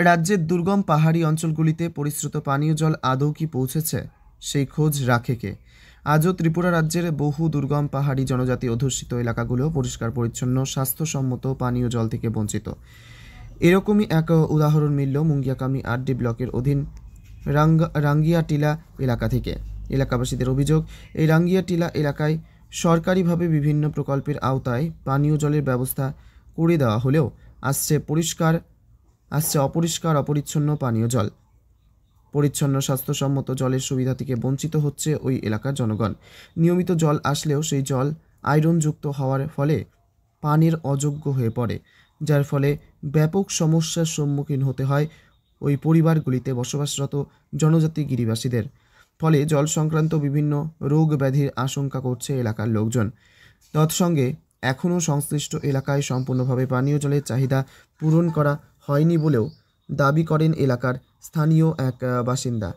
রাজ্যের দুর্গম পাহাড়ি অঞ্চলগুলিতে পরিশ্রুত পানীয় জল আদৌ কি পৌঁছেছে, সেই খোঁজ রাখে কে? আজও ত্রিপুরা রাজ্যের বহু দুর্গম পাহাড়ি জনজাতি অধ্যুষিত এলাকাগুলো পরিষ্কার পরিচ্ছন্ন স্বাস্থ্যসম্মত পানীয় জল থেকে বঞ্চিত। এরকমই এক উদাহরণ মিলল মুঙ্গিয়াকামি আরডি ব্লকের অধীন রাঙ্গিয়াটিলা এলাকা থেকে। এলাকাবাসীদের অভিযোগ, এই রাঙ্গিয়াটিলা এলাকায় সরকারিভাবে বিভিন্ন প্রকল্পের আওতায় পানীয় জলের ব্যবস্থা করে দেওয়া হলেও আসছে অপরিষ্কার অপরিচ্ছন্ন পানীয় জল। পরিচ্ছন্ন স্বাস্থ্যসম্মত জলের সুবিধা থেকে বঞ্চিত হচ্ছে ওই এলাকার জনগণ। নিয়মিত জল আসলেও সেই জল আয়রনযুক্ত হওয়ার ফলে পানের অযোগ্য হয়ে পড়ে, যার ফলে ব্যাপক সমস্যার সম্মুখীন হতে হয় ওই পরিবারগুলিতে বসবাসরত জনজাতি গিরিবাসীদের। ফলে জল সংক্রান্ত বিভিন্ন রোগ ব্যাধির আশঙ্কা করছে এলাকার লোকজন। তৎসঙ্গে এখনও সংশ্লিষ্ট এলাকায় সম্পূর্ণভাবে পানীয় জলের চাহিদা পূরণ করা হয়নি বলেও দাবি করেন এলাকার স্থানীয় এক বাসিন্দা।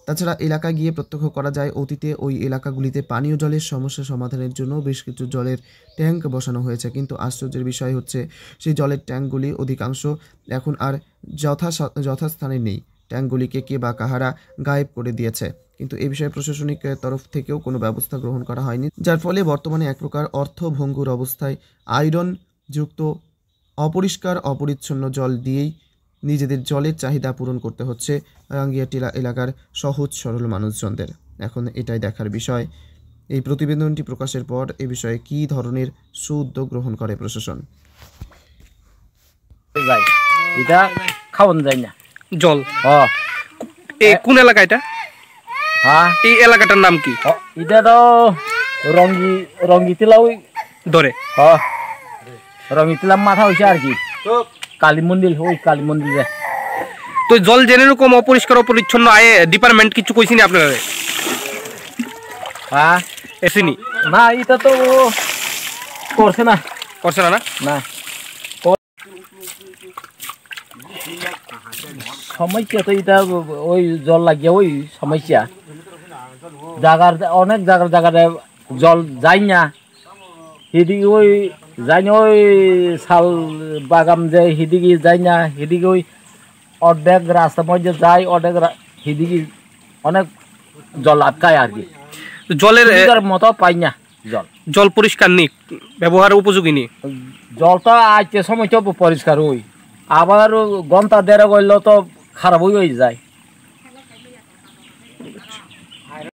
তাছাড়া এলাকায় গিয়ে প্রত্যক্ষ করা যায়, অতীতে ওই এলাকাগুলিতে পানীয় জলের সমস্যা সমাধানের জন্য বেশ কিছু জলের ট্যাঙ্ক বসানো হয়েছে, কিন্তু আশ্চর্যের বিষয় হচ্ছে সেই জলের ট্যাঙ্কগুলি অধিকাংশ এখন আর যথাস্থানে নেই। ট্যাঙ্কগুলিকে কে বা কাহারা গায়েব করে দিয়েছে, কিন্তু এ বিষয়ে প্রশাসনিক তরফ থেকেও কোনো ব্যবস্থা গ্রহণ করা হয়নি, যার ফলে বর্তমানে এক প্রকার অর্থভঙ্গুর অবস্থায় আয়রনযুক্ত অপরিষ্কার অপরিচ্ছন্ন জল দিয়েই নিজেদের জলের চাহিদা পূরণ করতে হচ্ছে রাঙ্গিয়াটিলা এলাকার সহজ সরল মানুষজনদের। এখন এটাই দেখার বিষয়, এই প্রতিবেদনটি প্রকাশের পর এ বিষয়ে কী ধরনের সুউদ্যোগ গ্রহণ করে প্রশাসন। এটা খাওয়ান যায় না জল। কোন এলাকা এটা? হ্যাঁ, এই এলাকাটার নাম কি? এটা তো রঙ্গিতিলা ওই ধরে। রঙ্গিতিলা মাথা হয়েছে আর কি, কালী মন্দির, ওই কালী মন্দির। তো জল যেরকম অপরিষ্কার অপরিচ্ছন্ন আয়ে ডিপার্টমেন্ট কিছু কইছি না আপনারা? হ্যাঁ, এসিনি না, এটা তো করছে না না। সমস্যা তো এটা ওই জল লাগিয়ে ওই সমস্যা অনেক জায়গায় জল যায় না, সেদিকে ওই যায় না, ওই শাল বাগান যে সেদিকে যায় না, সেদিকে ওই অর্ধেক রাস্তার মধ্যে যায়, অর্ধেক সেদিকে অনেক জল আটকায় আর কি। জলের মতো পাই না, জল পরিষ্কার নেই, ব্যবহার উপযোগী নেই। জলটা আজকে সময় পরিষ্কার ওই, আবার ঘন্টা দেড় গেল তো খারাপ হয়ে যায়।